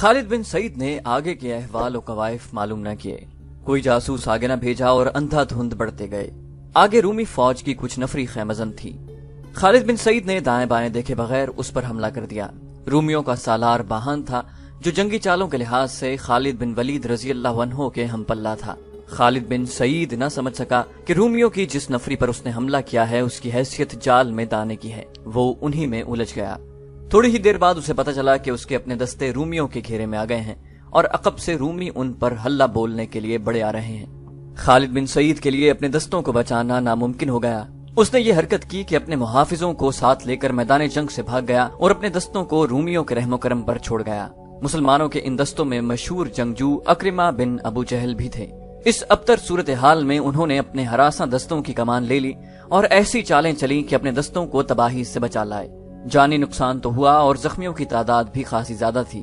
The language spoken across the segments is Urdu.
خالد بن سعید نے آگے کے احوال و قوائف معلوم نہ کیے، کوئی جاسوس آگے نہ بھیجا اور اندھا دھند بڑھتے گئے۔ آگے رومی فوج کی کچھ نفری خیمزن تھی۔ خالد بن سعید نے دائیں بائیں دیکھے بغیر اس پر حملہ کر دیا۔ رومیوں کا سالار باہن تھا جو جنگی چالوں کے لحاظ سے خالد بن ولید رضی اللہ عنہ کے ہم پلہ تھا۔ خالد بن سعید نہ سمجھ سکا کہ رومیوں کی جس نفری پر اس نے حملہ کیا ہے اس کی حیثیت جال میں دانے کی ہے۔ وہ انہی میں الجھ گیا۔ تھوڑی ہی دیر بعد اسے پتہ چلا کہ اس کے اپنے دستے رومیوں کے گھیرے میں آ گئے ہیں اور عقب سے رومی ان پر حلہ بولنے کے لیے بڑے آ رہے ہیں۔ خالد بن سعید کے لیے اپنے دستوں کو بچانا ناممکن ہو گیا۔ اس نے یہ حرکت کی کہ اپنے محافظوں کو ساتھ لے کر میدان جنگ سے بھاگ گیا اور اپنے دستوں کو رومیوں کے رحم و کرم پر چھوڑ گیا۔ مسلمانوں کے ان دستوں میں مشہور جنگجو اکرمہ بن ابو جہل بھی تھے۔ اس ابتر صورتحال میں انہوں نے اپنے ہراساں دستوں کی کمان لے لی اور ایسی چالیں چلی کہ اپنے دستوں کو تباہی سے بچا لائے۔ جانی نقصان تو ہوا اور زخمیوں کی تعداد بھی خاصی زیادہ تھی۔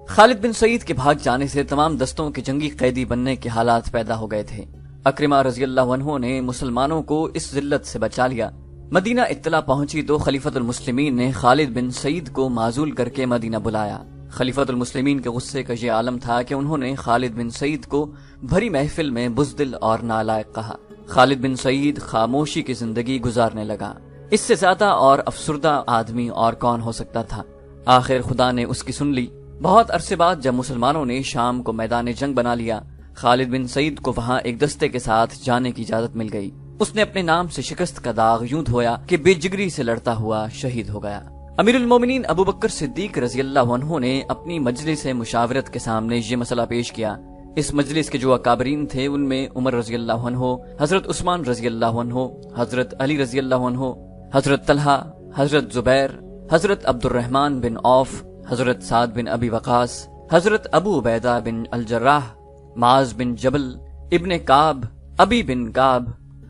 خالد بن سعید کے بھاگ جانے سے تمام دستوں کے جنگی قیدی بننے کے حالات پیدا ہو گئے تھے۔ اکرمہ رضی اللہ عنہ نے مسلمانوں کو اس ذلت سے بچا لیا۔ مدینہ اطلاع پہنچی تو خلیفۃ المسلمین نے خالد بن سعید کو معزول کر کے مدینہ بلایا۔ خلیفۃ المسلمین کے غصے کا یہ عالم تھا کہ انہوں نے خالد بن سعید کو بھری محفل میں بزدل اور نالائق کہا۔ خالد بن سعید خاموشی کی زندگی گزارنے لگا۔ اس سے زیادہ اور افسردہ آدمی اور کون ہو سکتا تھا؟ آخر خدا نے اس کی سن لی۔ بہت عرصے بعد جب مسلمانوں نے شام کو میدان جنگ بنا لیا، خالد بن سعید کو وہاں ایک دستے کے ساتھ جانے کی اجازت مل گئی۔ اس نے اپنے نام سے شکست کا داغ یوں دھویا کہ بے جگری سے لڑتا ہوا شہید ہو گیا۔ امیر المومنین ابو بکر صدیق رضی اللہ عنہ نے اپنی مجلس مشاورت کے سامنے یہ مسئلہ پیش کیا۔ اس مجلس کے جو اکابرین تھے ان میں عمر رضی اللہ عنہ، حضرت عثمان رضی اللہ عنہ، حضرت علی رضی اللہ عنہ، حضرت طلحہ، حضرت زبیر، حضرت عبد الرحمن بن عوف، حضرت سعد بن ابی وقاص، حضرت ابو عبیدہ بن الجراح، معاذ بن جبل، ابن کعب، ابی بن کعب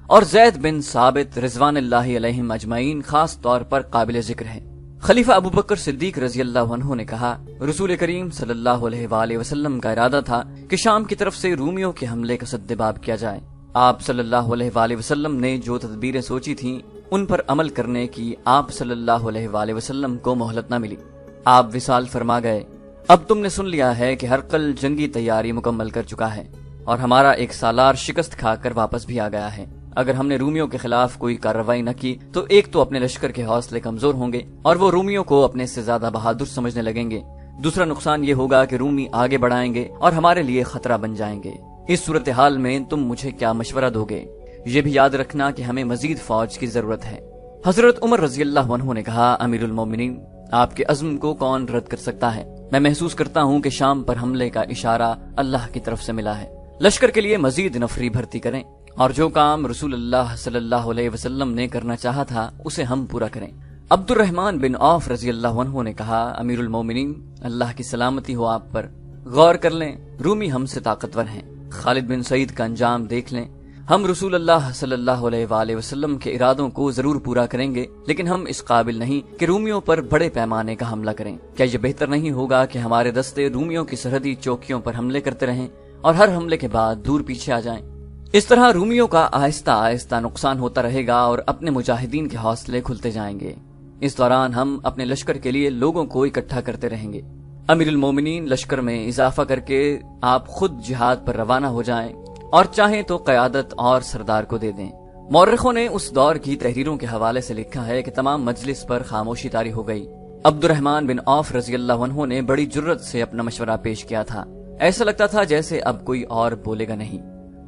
اور زید بن ثابت رضوان اللہ علیہم اجمعین خاص طور پر قابل ذکر ہیں۔ خلیفہ ابو بکر صدیق رضی اللہ عنہ نے کہا، رسول کریم صلی اللہ علیہ وآلہ وسلم کا ارادہ تھا کہ شام کی طرف سے رومیوں کے حملے کا سدباب کیا جائے۔ آپ صلی اللہ علیہ وآلہ وسلم نے جو تدبیریں سوچی تھیں ان پر عمل کرنے کی آپ صلی اللہ علیہ وآلہ وسلم کو مہلت نہ ملی۔ آپ وصال فرما گئے۔ اب تم نے سن لیا ہے کہ ہرقل جنگی تیاری مکمل کر چکا ہے اور ہمارا ایک سالار شکست کھا کر واپس بھی آ گیا ہے۔ اگر ہم نے رومیوں کے خلاف کوئی کارروائی نہ کی تو ایک تو اپنے لشکر کے حوصلے کمزور ہوں گے اور وہ رومیوں کو اپنے سے زیادہ بہادر سمجھنے لگیں گے۔ دوسرا نقصان یہ ہوگا کہ رومی آگے بڑھائیں گے اور ہمارے لیے خطرہ بن جائیں گے۔ اس صورتحال میں تم مجھے کیا مشورہ دو گے؟ یہ بھی یاد رکھنا کہ ہمیں مزید فوج کی ضرورت ہے۔ حضرت عمر رضی اللہ عنہ نے کہا، امیر المومنین، آپ کے عزم کو کون رد کر سکتا ہے؟ میں محسوس کرتا ہوں کہ شام پر حملے کا اشارہ اللہ کی طرف سے ملا ہے۔ لشکر کے لیے مزید نفری بھرتی کریں اور جو کام رسول اللہ صلی اللہ علیہ وسلم نے کرنا چاہا تھا اسے ہم پورا کریں۔ عبد الرحمن بن عوف رضی اللہ عنہ نے کہا، امیر المومنین، اللہ کی سلامتی ہو آپ پر، غور کر لیں، رومی ہم سے طاقتور ہیں۔ خالد بن سعید کا انجام دیکھ لیں۔ ہم رسول اللہ صلی اللہ علیہ وآلہ وسلم کے ارادوں کو ضرور پورا کریں گے، لیکن ہم اس قابل نہیں کہ رومیوں پر بڑے پیمانے کا حملہ کریں۔ کیا یہ بہتر نہیں ہوگا کہ ہمارے دستے رومیوں کی سرحدی چوکیوں پر حملے کرتے رہیں اور ہر حملے کے بعد دور پیچھے آ جائیں؟ اس طرح رومیوں کا آہستہ آہستہ نقصان ہوتا رہے گا اور اپنے مجاہدین کے حوصلے کھلتے جائیں گے۔ اس دوران ہم اپنے لشکر کے لیے لوگوں کو اکٹھا کرتے رہیں گے۔ امیر المومنین، لشکر میں اضافہ کر کے آپ خود جہاد پر روانہ ہو جائیں اور چاہیں تو قیادت اور سردار کو دے دیں۔ مورخوں نے اس دور کی تحریروں کے حوالے سے لکھا ہے کہ تمام مجلس پر خاموشی طاری ہو گئی۔ عبد الرحمن بن عوف رضی اللہ عنہ نے بڑی جرت سے اپنا مشورہ پیش کیا تھا۔ ایسا لگتا تھا جیسے اب کوئی اور بولے گا نہیں۔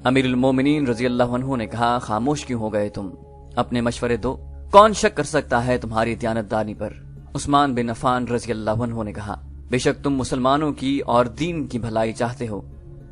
امیر المومنین رضی اللہ عنہ نے کہا، خاموش کیوں ہو گئے تم؟ اپنے مشورے دو، کون شک کر سکتا ہے تمہاری دیانتداری پر؟ عثمان بن عفان رضی اللہ عنہ نے کہا، بے شک تم مسلمانوں کی اور دین کی بھلائی چاہتے ہو،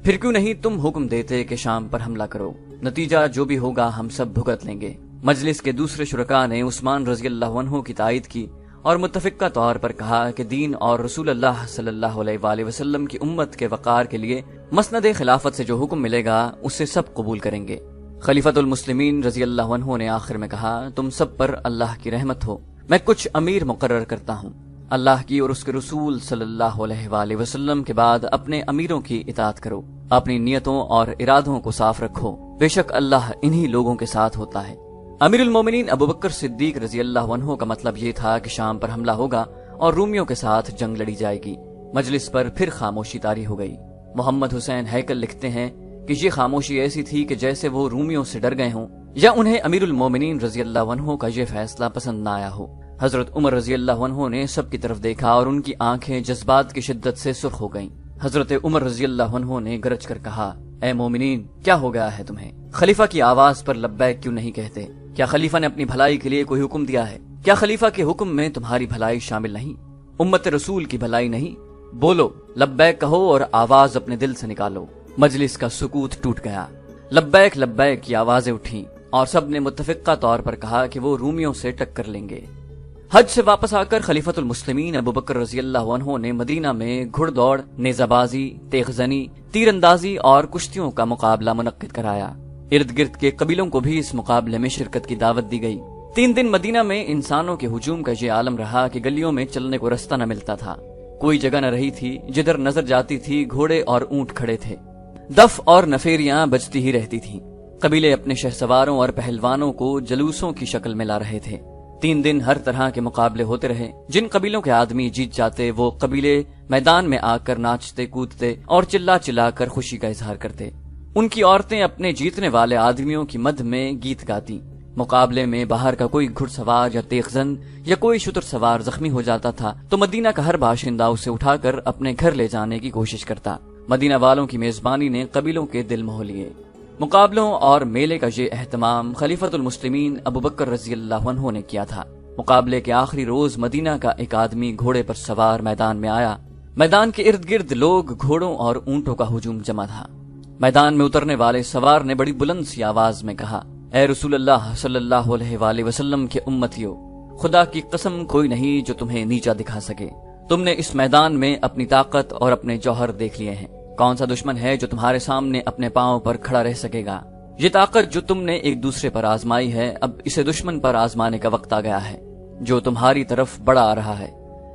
پھر کیوں نہیں تم حکم دیتے کہ شام پر حملہ کرو؟ نتیجہ جو بھی ہوگا ہم سب بھگت لیں گے۔ مجلس کے دوسرے شرکاء نے عثمان رضی اللہ عنہ کی تائید کی اور متفقہ طور پر کہا کہ دین اور رسول اللہ صلی اللہ علیہ وآلہ وسلم کی امت کے وقار کے لیے مسند خلافت سے جو حکم ملے گا اسے سب قبول کریں گے۔ خلیفۃ المسلمین رضی اللہ عنہ نے آخر میں کہا، تم سب پر اللہ کی رحمت ہو، میں کچھ امیر مقرر کرتا ہوں۔ اللہ کی اور اس کے رسول صلی اللہ علیہ وآلہ وسلم کے بعد اپنے امیروں کی اطاعت کرو، اپنی نیتوں اور ارادوں کو صاف رکھو، بے شک اللہ انہی لوگوں کے ساتھ ہوتا ہے۔ امیر المومنین ابو بکر صدیق رضی اللہ عنہ کا مطلب یہ تھا کہ شام پر حملہ ہوگا اور رومیوں کے ساتھ جنگ لڑی جائے گی۔ مجلس پر پھر خاموشی طاری ہو گئی۔ محمد حسین ہیکل لکھتے ہیں کہ یہ خاموشی ایسی تھی کہ جیسے وہ رومیوں سے ڈر گئے ہوں یا انہیں امیر المومنین رضی اللہ عنہ کا یہ فیصلہ پسند نہ آیا ہو۔ حضرت عمر رضی اللہ عنہ نے سب کی طرف دیکھا اور ان کی آنکھیں جذبات کی شدت سے سرخ ہو گئیں۔ حضرت عمر رضی اللہ عنہ نے گرج کر کہا، اے مومنین، کیا ہو گیا ہے تمہیں؟ خلیفہ کی آواز پر لبیک کیوں نہیں کہتے؟ کیا خلیفہ نے اپنی بھلائی کے لیے کوئی حکم دیا ہے؟ کیا خلیفہ کے حکم میں تمہاری بھلائی شامل نہیں؟ امت رسول کی بھلائی نہیں؟ بولو، لبیک کہو اور آواز اپنے دل سے نکالو۔ مجلس کا سکوت ٹوٹ گیا۔ لبیک لبیک کی آوازیں اٹھیں اور سب نے متفقہ طور پر کہا کہ وہ رومیوں سے ٹکر لیں گے۔ حج سے واپس آ کر خلیفۃ المسلمین ابوبکر رضی اللہ عنہ نے مدینہ میں گھڑ دوڑ، نیزہ بازی، تیغ زنی، تیر اندازی اور کشتیوں کا مقابلہ منعقد کرایا۔ ارد گرد کے قبیلوں کو بھی اس مقابلے میں شرکت کی دعوت دی گئی۔ 3 دن مدینہ میں انسانوں کے ہجوم کا یہ عالم رہا کہ گلیوں میں چلنے کو رستہ نہ ملتا تھا۔ کوئی جگہ نہ رہی تھی، جدھر نظر جاتی تھی گھوڑے اور اونٹ کھڑے تھے۔ دف اور نفیریاں بجتی ہی رہتی تھیں۔ قبیلے اپنے شہسواروں اور پہلوانوں کو جلوسوں کی شکل میں لا رہے تھے۔ 3 دن ہر طرح کے مقابلے ہوتے رہے۔ جن قبیلوں کے آدمی جیت جاتے وہ قبیلے میدان میں آ کر ناچتے کودتے اور چلا چلا کر خوشی کا اظہار کرتے۔ ان کی عورتیں اپنے جیتنے والے آدمیوں کی مدح میں گیت گاتی۔ مقابلے میں باہر کا کوئی گھڑ سوار یا تیغ زن یا کوئی شتر سوار زخمی ہو جاتا تھا تو مدینہ کا ہر باشندہ اسے اٹھا کر اپنے گھر لے جانے کی کوشش کرتا۔ مدینہ والوں کی میزبانی نے قبیلوں کے دل موہ لیے۔ مقابلوں اور میلے کا یہ اہتمام خلیفۃ المسلمین ابوبکر رضی اللہ عنہ نے کیا تھا۔ مقابلے کے آخری روز مدینہ کا ایک آدمی گھوڑے پر سوار میدان میں آیا۔ میدان کے ارد گرد لوگ، گھوڑوں اور اونٹوں کا ہجوم جمع تھا۔ میدان میں اترنے والے سوار نے بڑی بلند سی آواز میں کہا، اے رسول اللہ صلی اللہ علیہ وآلہ وسلم کے امتیو، خدا کی قسم کوئی نہیں جو تمہیں نیچا دکھا سکے۔ تم نے اس میدان میں اپنی طاقت اور اپنے جوہر دیکھ لیے ہیں۔ کون سا دشمن ہے جو تمہارے سامنے اپنے پاؤں پر کھڑا رہ سکے گا؟ یہ طاقت جو تم نے ایک دوسرے پر آزمائی ہے، اب اسے دشمن پر آزمانے کا وقت آ گیا ہے جو تمہاری طرف بڑا آ رہا ہے۔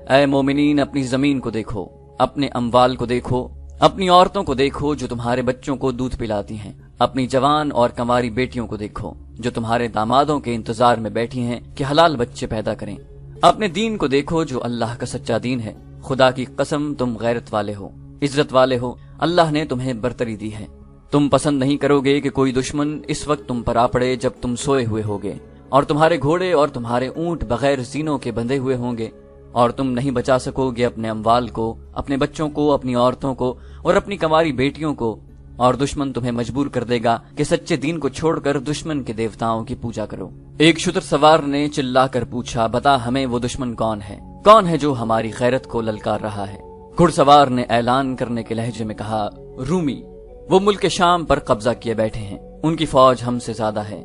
اے مومنین، اپنی زمین کو دیکھو، اپنے اموال کو دیکھو، اپنی عورتوں کو دیکھو جو تمہارے بچوں کو دودھ پلاتی ہیں، اپنی جوان اور کنواری بیٹیوں کو دیکھو جو تمہارے دامادوں کے انتظار میں بیٹھی ہیں کہ حلال بچے پیدا کریں۔ اپنے دین کو دیکھو جو اللہ کا سچا دین ہے۔ خدا کی قسم تم غیرت والے ہو، عزت والے ہو، اللہ نے تمہیں برتری دی ہے۔ تم پسند نہیں کرو گے کہ کوئی دشمن اس وقت تم پر آ پڑے جب تم سوئے ہوئے ہوگے، اور تمہارے گھوڑے اور تمہارے اونٹ بغیر زینوں کے بندھے ہوئے ہوں گے، اور تم نہیں بچا سکو گے اپنے اموال کو، اپنے بچوں کو، اپنی عورتوں کو اور اپنی کنواری بیٹیوں کو، اور دشمن تمہیں مجبور کر دے گا کہ سچے دین کو چھوڑ کر دشمن کے دیوتاؤں کی پوجا کرو۔ ایک شتر سوار نے چلا کر پوچھا، بتا ہمیں وہ دشمن کون ہے جو ہماری غیرت کو للکار رہا ہے؟ گھڑ سوار نے اعلان کرنے کے لہجے میں کہا، رومی، وہ ملک شام پر قبضہ کیے بیٹھے ہیں۔ ان کی فوج ہم سے زیادہ ہے،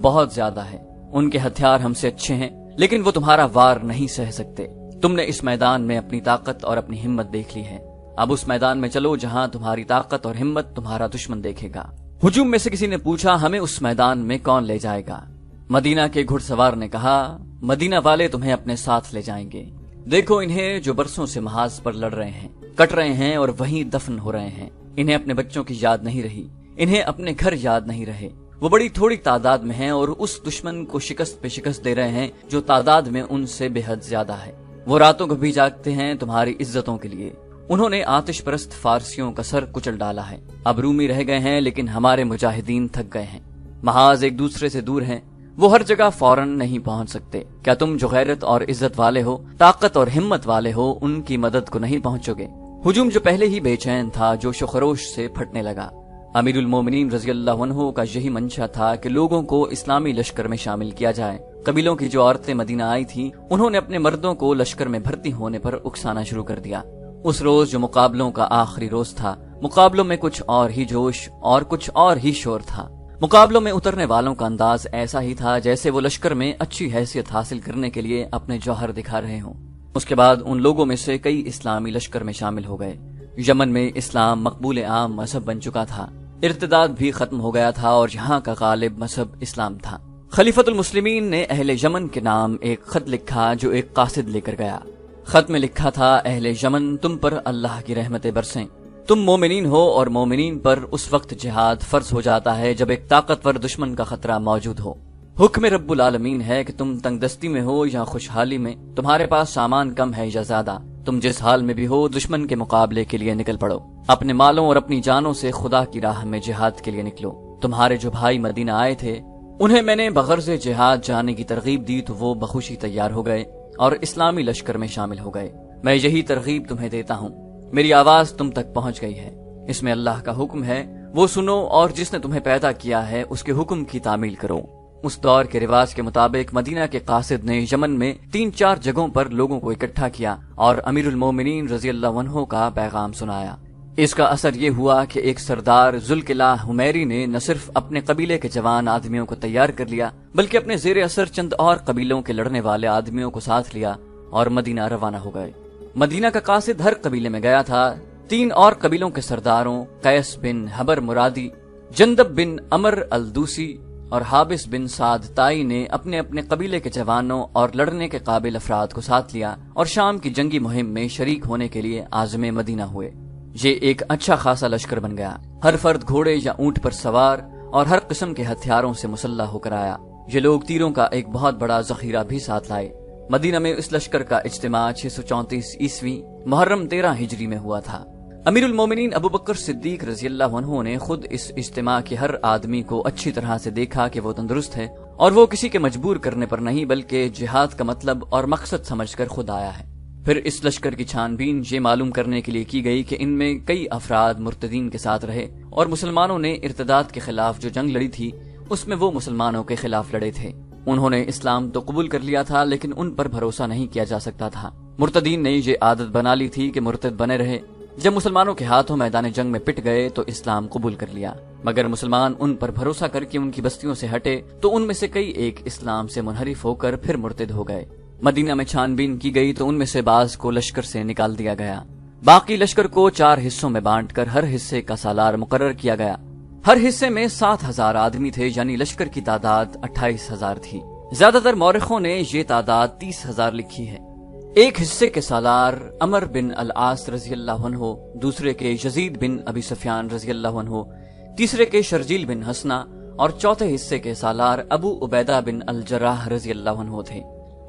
بہت زیادہ ہے، ان کے ہتھیار ہم سے اچھے ہیں، لیکن وہ تمہارا وار نہیں سہ سکتے۔ تم نے اس میدان میں اپنی طاقت اور اپنی ہمت دیکھ لی ہے، اب اس میدان میں چلو جہاں تمہاری طاقت اور ہمت تمہارا دشمن دیکھے گا۔ ہجوم میں سے کسی نے پوچھا، ہمیں اس میدان میں کون لے جائے گا؟ مدینہ کے گھڑ سوار نے کہا، مدینہ والے تمہیں اپنے ساتھ لے جائیں گے۔ دیکھو انہیں جو برسوں سے محاذ پر لڑ رہے ہیں، کٹ رہے ہیں اور وہیں دفن ہو رہے ہیں۔ انہیں اپنے بچوں کی یاد نہیں رہی، انہیں اپنے گھر یاد نہیں رہے۔ وہ بڑی تھوڑی تعداد میں ہیں اور اس دشمن کو شکست پہ شکست دے رہے ہیں جو تعداد میں ان سے بے حد زیادہ ہے۔ وہ راتوں کو بھی جاگتے ہیں تمہاری عزتوں کے لیے۔ انہوں نے آتش پرست فارسیوں کا سر کچل ڈالا ہے، اب رومی رہ گئے ہیں لیکن ہمارے مجاہدین تھک گئے ہیں، محاذ ایک دوسرے سے دور ہیں، وہ ہر جگہ فوراً نہیں پہنچ سکتے۔ کیا تم جو غیرت اور عزت والے ہو، طاقت اور ہمت والے ہو، ان کی مدد کو نہیں پہنچو گے؟ ہجوم جو پہلے ہی بے چین تھا جوش و خروش سے پھٹنے لگا۔ امیر المومنین رضی اللہ عنہ کا یہی منشا تھا کہ لوگوں کو اسلامی لشکر میں شامل کیا جائے۔ قبیلوں کی جو عورتیں مدینہ آئی تھیں، انہوں نے اپنے مردوں کو لشکر میں بھرتی ہونے پر اکسانا شروع کر دیا۔ اس روز جو مقابلوں کا آخری روز تھا، مقابلوں میں کچھ اور ہی جوش اور کچھ اور ہی شور تھا۔ مقابلوں میں اترنے والوں کا انداز ایسا ہی تھا جیسے وہ لشکر میں اچھی حیثیت حاصل کرنے کے لیے اپنے جوہر دکھا رہے ہوں۔ اس کے بعد ان لوگوں میں سے کئی اسلامی لشکر میں شامل ہو گئے۔ یمن میں اسلام مقبول عام مذہب بن چکا تھا، ارتداد بھی ختم ہو گیا تھا اور یہاں کا غالب مذہب اسلام تھا۔ خلیفۃ المسلمین نے اہل یمن کے نام ایک خط لکھا جو ایک قاصد لے کر گیا۔ خط میں لکھا تھا، اہل یمن، تم پر اللہ کی رحمتیں برسیں۔ تم مومنین ہو اور مومنین پر اس وقت جہاد فرض ہو جاتا ہے جب ایک طاقتور دشمن کا خطرہ موجود ہو۔ حکم رب العالمین ہے کہ تم تنگ دستی میں ہو یا خوشحالی میں، تمہارے پاس سامان کم ہے یا زیادہ، تم جس حال میں بھی ہو دشمن کے مقابلے کے لیے نکل پڑو، اپنے مالوں اور اپنی جانوں سے خدا کی راہ میں جہاد کے لیے نکلو۔ تمہارے جو بھائی مدینہ آئے تھے انہیں میں نے بغرض جہاد جانے کی ترغیب دی تو وہ بخوشی تیار ہو گئے اور اسلامی لشکر میں شامل ہو گئے۔ میں یہی ترغیب تمہیں دیتا ہوں، میری آواز تم تک پہنچ گئی ہے، اس میں اللہ کا حکم ہے، وہ سنو اور جس نے تمہیں پیدا کیا ہے اس کے حکم کی تعمیل کرو۔ اس دور کے رواج کے مطابق مدینہ کے قاصد نے یمن میں 3-4 جگہوں پر لوگوں کو اکٹھا کیا اور امیر المومنین رضی اللہ عنہ کا پیغام سنایا۔ اس کا اثر یہ ہوا کہ ایک سردار ذوالقلع حمیری نے نہ صرف اپنے قبیلے کے جوان آدمیوں کو تیار کر لیا بلکہ اپنے زیر اثر چند اور قبیلوں کے لڑنے والے آدمیوں کو ساتھ لیا اور مدینہ روانہ ہو گئے۔ مدینہ کا قاصد ہر قبیلے میں گیا تھا۔ 3 اور قبیلوں کے سرداروں قیس بن حبر مرادی، جندب بن عمر الدوسی اور حابس بن سعد تائی نے اپنے اپنے قبیلے کے جوانوں اور لڑنے کے قابل افراد کو ساتھ لیا اور شام کی جنگی مہم میں شریک ہونے کے لیے عازم مدینہ ہوئے۔ یہ ایک اچھا خاصا لشکر بن گیا، ہر فرد گھوڑے یا اونٹ پر سوار اور ہر قسم کے ہتھیاروں سے مسلح ہو کر آیا۔ یہ لوگ تیروں کا ایک بہت بڑا ذخیرہ بھی ساتھ لائے۔ مدینہ میں اس لشکر کا اجتماع 634 عیسوی محرم 13 ہجری میں ہوا تھا۔ امیر المومنین ابو بکر صدیق رضی اللہ عنہ نے خود اس اجتماع کے ہر آدمی کو اچھی طرح سے دیکھا کہ وہ تندرست ہے اور وہ کسی کے مجبور کرنے پر نہیں بلکہ جہاد کا مطلب اور مقصد سمجھ کر خود آیا ہے۔ پھر اس لشکر کی چھان بین یہ معلوم کرنے کے لیے کی گئی کہ ان میں کئی افراد مرتدین کے ساتھ رہے اور مسلمانوں نے ارتداد کے خلاف جو جنگ لڑی تھی اس میں وہ مسلمانوں کے خلاف لڑے تھے۔ انہوں نے اسلام تو قبول کر لیا تھا لیکن ان پر بھروسہ نہیں کیا جا سکتا تھا۔ مرتدین نے یہ عادت بنا لی تھی کہ مرتد بنے رہے، جب مسلمانوں کے ہاتھوں میدان جنگ میں پٹ گئے تو اسلام قبول کر لیا، مگر مسلمان ان پر بھروسہ کر کے ان کی بستیوں سے ہٹے تو ان میں سے کئی ایک اسلام سے منحرف ہو کر پھر مرتد ہو گئے۔ مدینہ میں چھان بین کی گئی تو ان میں سے بعض کو لشکر سے نکال دیا گیا، باقی لشکر کو 4 حصوں میں بانٹ کر ہر حصے کا سالار مقرر کیا گیا۔ ہر حصے میں 7,000 آدمی تھے، یعنی لشکر کی تعداد 28,000 تھی۔ زیادہ تر مورخوں نے یہ تعداد 30,000 لکھی ہے۔ ایک حصے کے سالار عمر بن العاص رضی اللہ عنہ، دوسرے کے یزید بن ابی سفیان رضی اللہ عنہ، تیسرے کے شرجیل بن حسنہ اور چوتھے حصے کے سالار ابو عبیدہ بن الجراح رضی اللہ عنہ تھے۔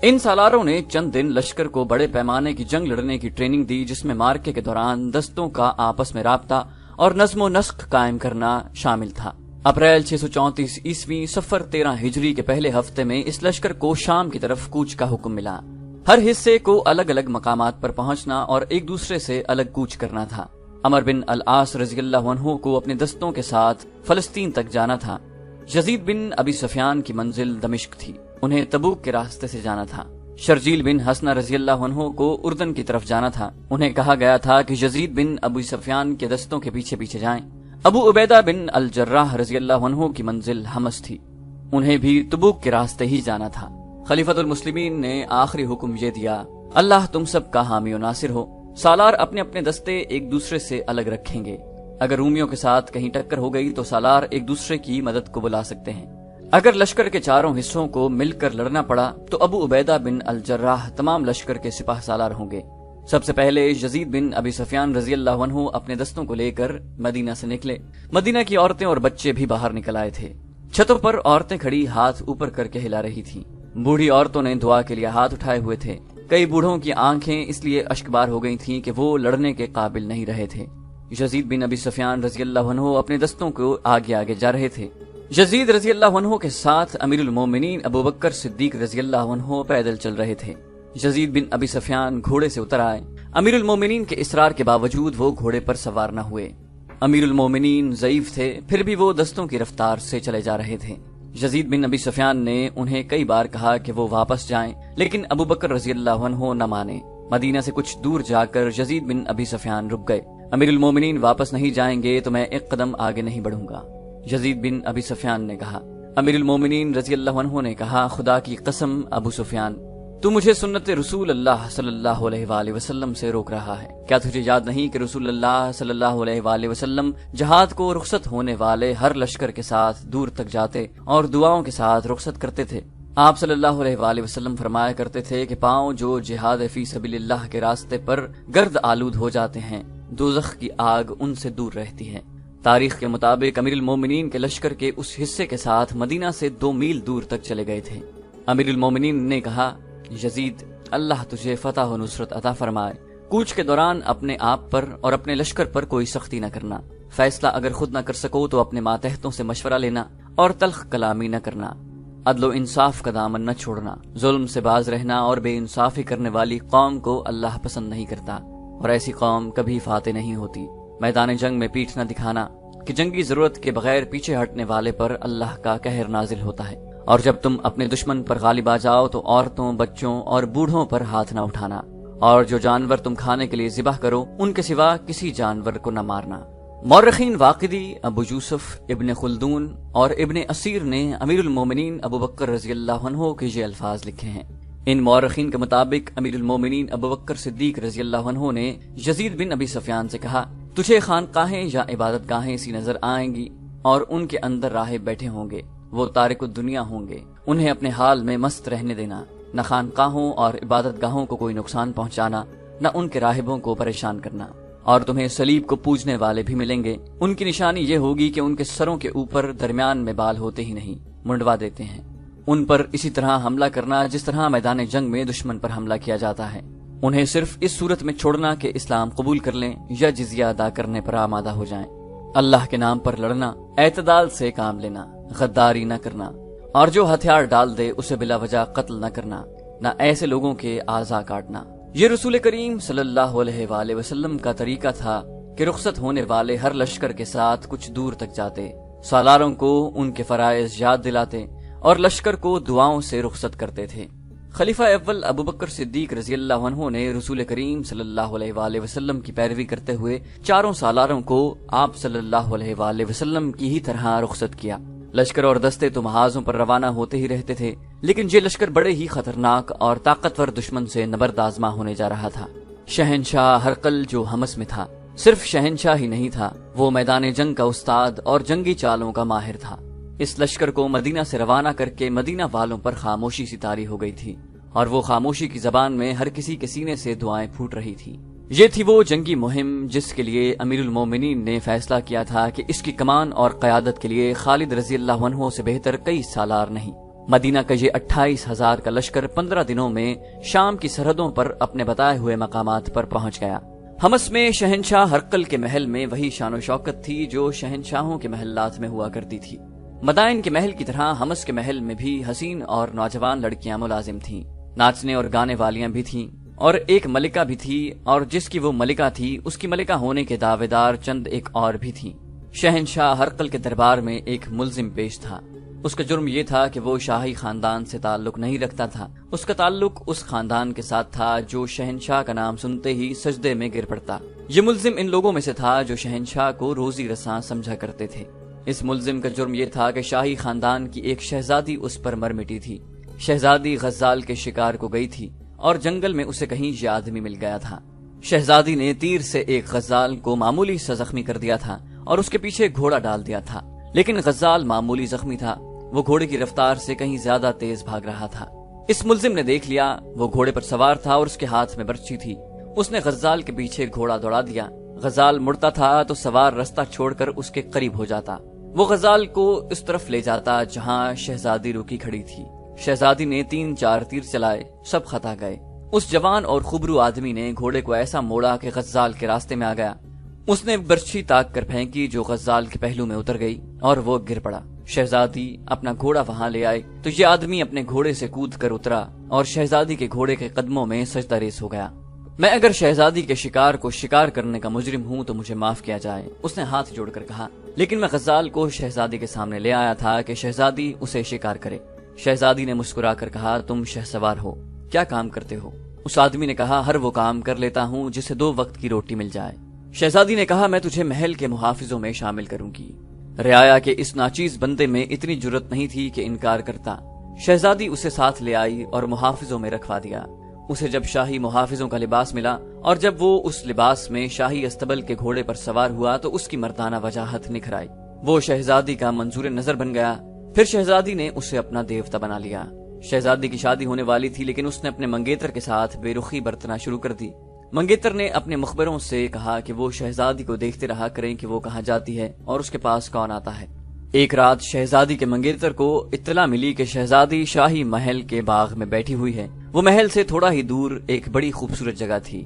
ان سالاروں نے چند دن لشکر کو بڑے پیمانے کی جنگ لڑنے کی ٹریننگ دی، جس میں مارکے کے دوران دستوں کا آپس میں رابطہ اور نظم و نسق قائم کرنا شامل تھا۔ اپریل 634 عیسوی صفر 13 ہجری کے پہلے ہفتے میں اس لشکر کو شام کی طرف کوچ کا حکم ملا۔ ہر حصے کو الگ الگ مقامات پر پہنچنا اور ایک دوسرے سے الگ کوچ کرنا تھا۔ عمر بن العاص رضی اللہ عنہ کو اپنے دستوں کے ساتھ فلسطین تک جانا تھا۔ یزید بن ابی سفیان کی منزل دمشق تھی، انہیں تبوک کے راستے سے جانا تھا۔ شرجیل بن حسنہ رضی اللہ عنہ کو اردن کی طرف جانا تھا، انہیں کہا گیا تھا کہ یزید بن ابی سفیان کے دستوں کے پیچھے پیچھے جائیں۔ ابو عبیدہ بن الجراح رضی اللہ عنہ کی منزل حمص تھی، انہیں بھی تبوک کے راستے ہی جانا تھا۔ خلیفۃ المسلمین نے آخری حکم یہ دیا، اللہ تم سب کا حامی و ناصر ہو۔ سالار اپنے اپنے دستے ایک دوسرے سے الگ رکھیں گے، اگر رومیوں کے ساتھ کہیں ٹکر ہو گئی تو سالار ایک دوسرے کی مدد کو بلا سکتے ہیں۔ اگر لشکر کے چاروں حصوں کو مل کر لڑنا پڑا تو ابو عبیدہ بن الجراح تمام لشکر کے سپاہ سالار ہوں گے۔ سب سے پہلے یزید بن ابی سفیان رضی اللہ عنہ اپنے دستوں کو لے کر مدینہ سے نکلے۔ مدینہ کی عورتیں اور بچے بھی باہر نکل آئے تھے۔ چھتوں پر عورتیں کھڑی ہاتھ اوپر کر کے ہلا رہی تھیں، بوڑھی عورتوں نے دعا کے لیے ہاتھ اٹھائے ہوئے تھے۔ کئی بوڑھوں کی آنکھیں اس لیے اشکبار ہو گئی تھیں کہ وہ لڑنے کے قابل نہیں رہے تھے۔ یزید بن ابی سفیان رضی اللہ عنہ اپنے دستوں کو آگے آگے جا رہے تھے۔ یزید رضی اللہ عنہ کے ساتھ امیر المومنین ابو بکر صدیق رضی اللہ عنہ پیدل چل رہے تھے۔ یزید بن ابی سفیان گھوڑے سے اتر آئے، امیر المومنین کے اصرار کے باوجود وہ گھوڑے پر سوار نہ ہوئے۔ امیر المومنین ضعیف تھے، پھر بھی وہ دستوں کی رفتار سے چلے جا رہے تھے۔ یزید بن ابی سفیان نے انہیں کئی بار کہا کہ وہ واپس جائیں، لیکن ابو بکر رضی اللہ عنہ نہ مانے۔ مدینہ سے کچھ دور جا کر یزید بن ابی سفیان رک گئے۔ امیر المومنین واپس نہیں جائیں گے تو میں ایک قدم آگے نہیں بڑھوں گا، یزید بن ابی سفیان نے کہا۔ امیر المومنین رضی اللہ عنہ نے کہا، خدا کی قسم ابو سفیان، تو مجھے سنت رسول اللہ صلی اللہ علیہ وآلہ وسلم سے روک رہا ہے۔ کیا تجھے یاد نہیں کہ رسول اللہ صلی اللہ علیہ وآلہ وسلم جہاد کو رخصت ہونے والے ہر لشکر کے ساتھ دور تک جاتے اور دعاؤں کے ساتھ رخصت کرتے تھے؟ آپ صلی اللہ علیہ وآلہ وسلم فرمایا کرتے تھے کہ پاؤں جو جہاد فی سبیل اللہ کے راستے پر گرد آلود ہو جاتے ہیں، دوزخ کی آگ ان سے دور رہتی ہے۔ تاریخ کے مطابق امیر المومنین کے لشکر کے اس حصے کے ساتھ مدینہ سے 2 میل دور تک چلے گئے تھے۔ امیر المومنین نے کہا، یزید، اللہ تجھے فتح و نصرت عطا فرمائے، کوچ کے دوران اپنے آپ پر اور اپنے لشکر پر کوئی سختی نہ کرنا، فیصلہ اگر خود نہ کر سکو تو اپنے ماتحتوں سے مشورہ لینا اور تلخ کلامی نہ کرنا، عدل و انصاف کا دامن نہ چھوڑنا، ظلم سے باز رہنا، اور بے انصافی کرنے والی قوم کو اللہ پسند نہیں کرتا اور ایسی قوم کبھی فاتح نہیں ہوتی۔ میدان جنگ میں پیٹھ نہ دکھانا کہ جنگی ضرورت کے بغیر پیچھے ہٹنے والے پر اللہ کا قہر نازل ہوتا ہے، اور جب تم اپنے دشمن پر غالب آ جاؤ تو عورتوں، بچوں اور بوڑھوں پر ہاتھ نہ اٹھانا، اور جو جانور تم کھانے کے لیے ذبح کرو ان کے سوا کسی جانور کو نہ مارنا۔ مورخین واقدی، ابو یوسف، ابن خلدون اور ابن اسیر نے امیر المومنین ابو بکر رضی اللہ عنہ کے یہ الفاظ لکھے ہیں۔ ان مورخین کے مطابق امیر المومنین ابو بکر صدیق رضی اللہ عنہ نے یزید بن ابی سفیان سے کہا، تجھے خانقاہیں یا عبادت گاہیں سی نظر آئیں گی اور ان کے اندر راہب بیٹھے ہوں گے، وہ تارک الدنیا ہوں گے، انہیں اپنے حال میں مست رہنے دینا، نہ خانقاہوں اور عبادت گاہوں کو کوئی نقصان پہنچانا، نہ ان کے راہبوں کو پریشان کرنا، اور تمہیں صلیب کو پوجنے والے بھی ملیں گے، ان کی نشانی یہ ہوگی کہ ان کے سروں کے اوپر درمیان میں بال ہوتے ہی نہیں، منڈوا دیتے ہیں، ان پر اسی طرح حملہ کرنا جس طرح میدان جنگ میں دشمن پر حملہ کیا جاتا ہے، انہیں صرف اس صورت میں چھوڑنا کہ اسلام قبول کر لیں یا جزیہ ادا کرنے پر آمادہ ہو جائیں، اللہ کے نام پر لڑنا، اعتدال سے کام لینا، غداری نہ کرنا، اور جو ہتھیار ڈال دے اسے بلا وجہ قتل نہ کرنا، نہ ایسے لوگوں کے اعضاء کاٹنا۔ یہ رسول کریم صلی اللہ علیہ وآلہ وسلم کا طریقہ تھا کہ رخصت ہونے والے ہر لشکر کے ساتھ کچھ دور تک جاتے، سالاروں کو ان کے فرائض یاد دلاتے اور لشکر کو دعاؤں سے رخصت کرتے تھے۔ خلیفہ اول ابو بکر صدیق رضی اللہ عنہ نے رسول کریم صلی اللہ علیہ وآلہ وسلم کی پیروی کرتے ہوئے چاروں سالاروں کو آپ صلی اللہ علیہ وآلہ وسلم کی ہی طرح رخصت کیا۔ لشکر اور دستے تو محاذوں پر روانہ ہوتے ہی رہتے تھے، لیکن یہ لشکر بڑے ہی خطرناک اور طاقتور دشمن سے نبرد آزما ہونے جا رہا تھا۔ شہنشاہ ہرقل جو حمص میں تھا، صرف شہنشاہ ہی نہیں تھا، وہ میدان جنگ کا استاد اور جنگی چالوں کا ماہر تھا۔ اس لشکر کو مدینہ سے روانہ کر کے مدینہ والوں پر خاموشی سی طاری ہو گئی تھی، اور وہ خاموشی کی زبان میں ہر کسی کے سینے سے دعائیں پھوٹ رہی تھی۔ یہ تھی وہ جنگی مہم جس کے لیے امیر المومنین نے فیصلہ کیا تھا کہ اس کی کمان اور قیادت کے لیے خالد رضی اللہ عنہ سے بہتر کئی سالار نہیں۔ مدینہ کا یہ 28,000 کا لشکر 15 دنوں میں شام کی سرحدوں پر اپنے بتائے ہوئے مقامات پر پہنچ گیا۔ حمص میں شہنشاہ ہرقل کے محل میں وہی شان و شوکت تھی جو شہنشاہوں کے محلات میں ہوا کرتی تھی۔ مدائن کے محل کی طرح حمص کے محل میں بھی حسین اور نوجوان لڑکیاں ملازم تھیں، ناچنے اور گانے والیاں بھی تھیں، اور ایک ملکہ بھی تھی، اور جس کی وہ ملکہ تھی اس کی ملکہ ہونے کے دعوے دار چند ایک اور بھی تھیں۔ شہنشاہ ہرقل کے دربار میں ایک ملزم پیش تھا۔ اس کا جرم یہ تھا کہ وہ شاہی خاندان سے تعلق نہیں رکھتا تھا، اس کا تعلق اس خاندان کے ساتھ تھا جو شہنشاہ کا نام سنتے ہی سجدے میں گر پڑتا۔ یہ ملزم ان لوگوں میں سے تھا جو شہنشاہ کو روزی رساں سمجھا کرتے تھے۔ اس ملزم کا جرم یہ تھا کہ شاہی خاندان کی ایک شہزادی اس پر مر مٹی تھی۔ شہزادی غزال کے شکار کو گئی تھی اور جنگل میں اسے کہیں یہ آدمی مل گیا تھا۔ شہزادی نے تیر سے ایک غزال کو معمولی سا زخمی کر دیا تھا اور اس کے پیچھے گھوڑا ڈال دیا تھا، لیکن غزال معمولی زخمی تھا، وہ گھوڑے کی رفتار سے کہیں زیادہ تیز بھاگ رہا تھا۔ اس ملزم نے دیکھ لیا، وہ گھوڑے پر سوار تھا اور اس کے ہاتھ میں برچھی تھی۔ اس نے غزال کے پیچھے گھوڑا دوڑا دیا۔ غزال مڑتا تھا تو سوار رستہ چھوڑ کر اس کے قریب ہو جاتا، وہ غزال کو اس طرف لے جاتا جہاں شہزادی رکی کھڑی تھی۔ شہزادی نے 3-4 تیر چلائے، سب خطا گئے۔ اس جوان اور خوبرو آدمی نے گھوڑے کو ایسا موڑا کہ غزال کے راستے میں آ گیا۔ اس نے برچھی تاک کر پھینکی جو غزال کے پہلو میں اتر گئی اور وہ گر پڑا۔ شہزادی اپنا گھوڑا وہاں لے آئے تو یہ آدمی اپنے گھوڑے سے کود کر اترا اور شہزادی کے گھوڑے کے قدموں میں سجدہ ریز ہو گیا۔ میں اگر شہزادی کے شکار کو شکار کرنے کا مجرم ہوں تو مجھے معاف کیا جائے، اس نے ہاتھ جوڑ کر کہا، لیکن میں غزال کو شہزادی کے سامنے لے آیا تھا کہ شہزادی اسے شکار کرے۔ شہزادی نے مسکرا کر کہا، تم شہسوار ہو، کیا کام کرتے ہو؟ اس آدمی نے کہا، ہر وہ کام کر لیتا ہوں جسے 2 وقت کی روٹی مل جائے۔ شہزادی نے کہا، میں تجھے محل کے محافظوں میں شامل کروں گی۔ رعایا کے اس ناچیز بندے میں اتنی جرت نہیں تھی کہ انکار کرتا۔ شہزادی اسے ساتھ لے آئی اور محافظوں میں رکھوا دیا۔ اسے جب شاہی محافظوں کا لباس ملا اور جب وہ اس لباس میں شاہی استبل کے گھوڑے پر سوار ہوا تو اس کی مردانہ وجاہت نکھر آئی، وہ شہزادی کا منظور نظر بن گیا۔ پھر شہزادی نے اسے اپنا دیوتا بنا لیا۔ شہزادی کی شادی ہونے والی تھی لیکن اس نے اپنے منگیتر کے ساتھ بے رخی برتنا شروع کر دی۔ منگیتر نے اپنے مخبروں سے کہا کہ وہ شہزادی کو دیکھتے رہا کریں کہ وہ کہاں جاتی ہے اور اس کے پاس کون آتا ہے۔ ایک رات شہزادی کے منگیتر کو اطلاع ملی کہ شہزادی شاہی محل کے باغ میں بیٹھی ہوئی ہے۔ وہ محل سے تھوڑا ہی دور ایک بڑی خوبصورت جگہ تھی،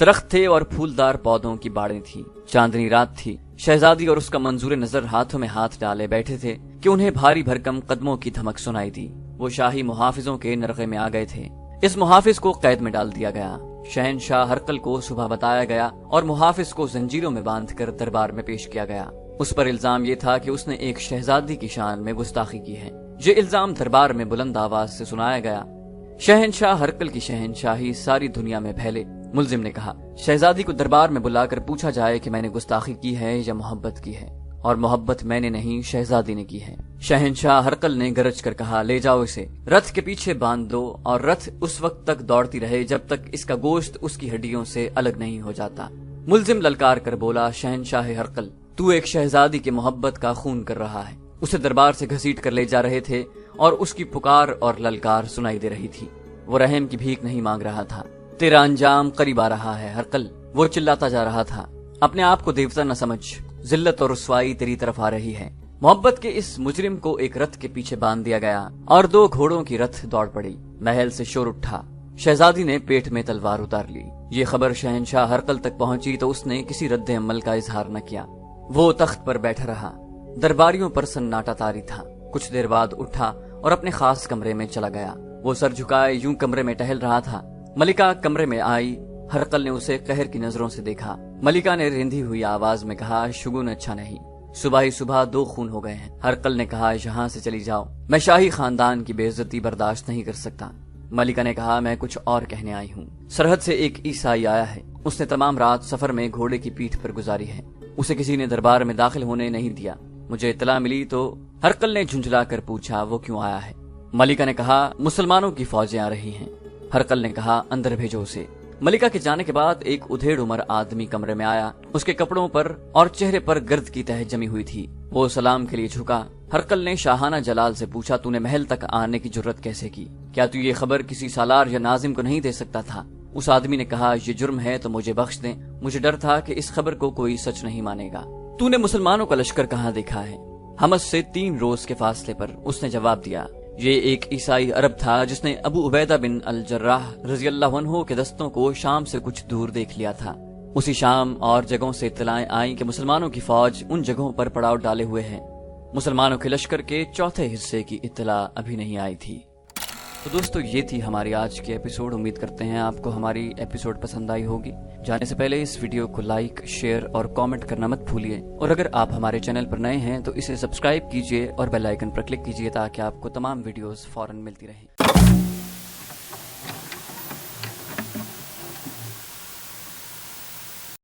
درخت تھے اور پھولدار پودوں کی باڑیں تھی۔ چاندنی رات تھی۔ شہزادی اور اس کا منظور نظر ہاتھوں میں ہاتھ ڈالے بیٹھے تھے کہ انہیں بھاری بھرکم قدموں کی دھمک سنائی دی۔ وہ شاہی محافظوں کے نرغے میں آ گئے تھے۔ اس محافظ کو قید میں ڈال دیا گیا۔ شہنشاہ ہرقل کو صبح بتایا گیا اور محافظ کو زنجیروں میں باندھ کر دربار میں پیش کیا گیا۔ اس پر الزام یہ تھا کہ اس نے ایک شہزادی کی شان میں گستاخی کی ہے۔ یہ الزام دربار میں بلند آواز سے سنایا گیا۔ شہنشاہ ہرقل کی شہنشاہی ساری دنیا میں پھیلے۔ ملزم نے کہا، شہزادی کو دربار میں بلا کر پوچھا جائے کہ میں نے گستاخی کی ہے یا محبت کی ہے، اور محبت میں نے نہیں شہزادی نے کی ہے۔ شہنشاہ ہرقل نے گرج کر کہا، لے جاؤ اسے، رتھ کے پیچھے باندھ دو اور رتھ اس وقت تک دوڑتی رہے جب تک اس کا گوشت اس کی ہڈیوں سے الگ نہیں ہو جاتا۔ ملزم للکار کر بولا، شہنشاہ ہرقل، تو ایک شہزادی کی محبت کا خون کر رہا ہے۔ اسے دربار سے گھسیٹ کر لے جا رہے تھے اور اس کی پکار اور للکار سنائی دے رہی تھی۔ وہ رحم کی بھیک نہیں مانگ رہا تھا۔ تیرا انجام قریب آ رہا ہے ہرقل، وہ چلاتا جا رہا تھا۔ اپنے آپ کو دیوتا نہ سمجھ، ذلت اور رسوائی تیری طرف آ رہی ہے۔ محبت کے اس مجرم کو ایک رتھ کے پیچھے باندھ دیا گیا اور 2 گھوڑوں کی رتھ دوڑ پڑی۔ محل سے شور اٹھا۔ شہزادی نے پیٹ میں تلوار اتار لی۔ یہ خبر شہنشاہ ہرقل تک پہنچی تو اس نے کسی رد عمل کا اظہار نہ کیا۔ وہ تخت پر بیٹھا رہا۔ درباریوں پر سناٹا طاری تھا۔ کچھ دیر بعد اٹھا اور اپنے خاص کمرے میں چلا گیا۔ وہ سر جھکائے یوں کمرے میں ٹہل رہا تھا۔ ملکہ کمرے میں آئی۔ ہرقل نے اسے قہر کی نظروں سے دیکھا۔ ملکہ نے رندھی ہوئی آواز میں کہا، شگون اچھا نہیں، صبح ہی صبح 2 خون ہو گئے ہیں۔ ہرقل نے کہا، یہاں سے چلی جاؤ، میں شاہی خاندان کی بے عزتی برداشت نہیں کر سکتا۔ ملکہ نے کہا، میں کچھ اور کہنے آئی ہوں۔ سرحد سے ایک عیسائی آیا ہے، اس نے تمام رات سفر میں گھوڑے کی پیٹھ پر گزاری ہے، اسے کسی نے دربار میں داخل ہونے نہیں دیا۔ مجھے اطلاع ملی تو ہرقل نے جھنجھلا کر پوچھا، وہ کیوں آیا ہے؟ ملکہ نے کہا، مسلمانوں کی فوجیں آ رہی ہیں۔ ہرقل نے کہا، اندر بھیجو اسے۔ ملکہ کے جانے کے بعد ایک ادھیڑ عمر آدمی کمرے میں آیا۔ اس کے کپڑوں پر اور چہرے پر گرد کی تہ جمی ہوئی تھی۔ وہ سلام کے لیے جھکا۔ ہرقل نے شاہانہ جلال سے پوچھا، تو نے محل تک آنے کی جرت کیسے کی؟ کیا تو یہ خبر کسی سالار یا ناظم کو نہیں دے سکتا تھا؟ اس آدمی نے کہا، یہ جرم ہے تو مجھے بخش دیں، مجھے ڈر تھا کہ اس خبر کو کوئی سچ نہیں مانے گا۔ تو نے مسلمانوں کا لشکر کہاں دیکھا ہے؟ حمص سے 3 روز کے فاصلے پر، اس نے جواب دیا۔ یہ ایک عیسائی عرب تھا جس نے ابو عبیدہ بن الجراح رضی اللہ عنہ کے دستوں کو شام سے کچھ دور دیکھ لیا تھا۔ اسی شام اور جگہوں سے اطلاعیں آئیں کہ مسلمانوں کی فوج ان جگہوں پر پڑاؤ ڈالے ہوئے ہے۔ مسلمانوں کے لشکر کے چوتھے حصے کی اطلاع ابھی نہیں آئی تھی۔ تو دوستو، یہ تھی ہماری آج کی ایپیسوڈ۔ امید کرتے ہیں آپ کو ہماری ایپیسوڈ پسند آئی ہوگی۔ جانے سے پہلے اس ویڈیو کو لائک، شیئر اور کامنٹ کرنا مت بھولیے، اور اگر آپ ہمارے چینل پر نئے ہیں تو اسے سبسکرائب کیجیے اور بیل آئیکن پر کلک کیجیے تاکہ آپ کو تمام ویڈیوز فوراً ملتی رہیں۔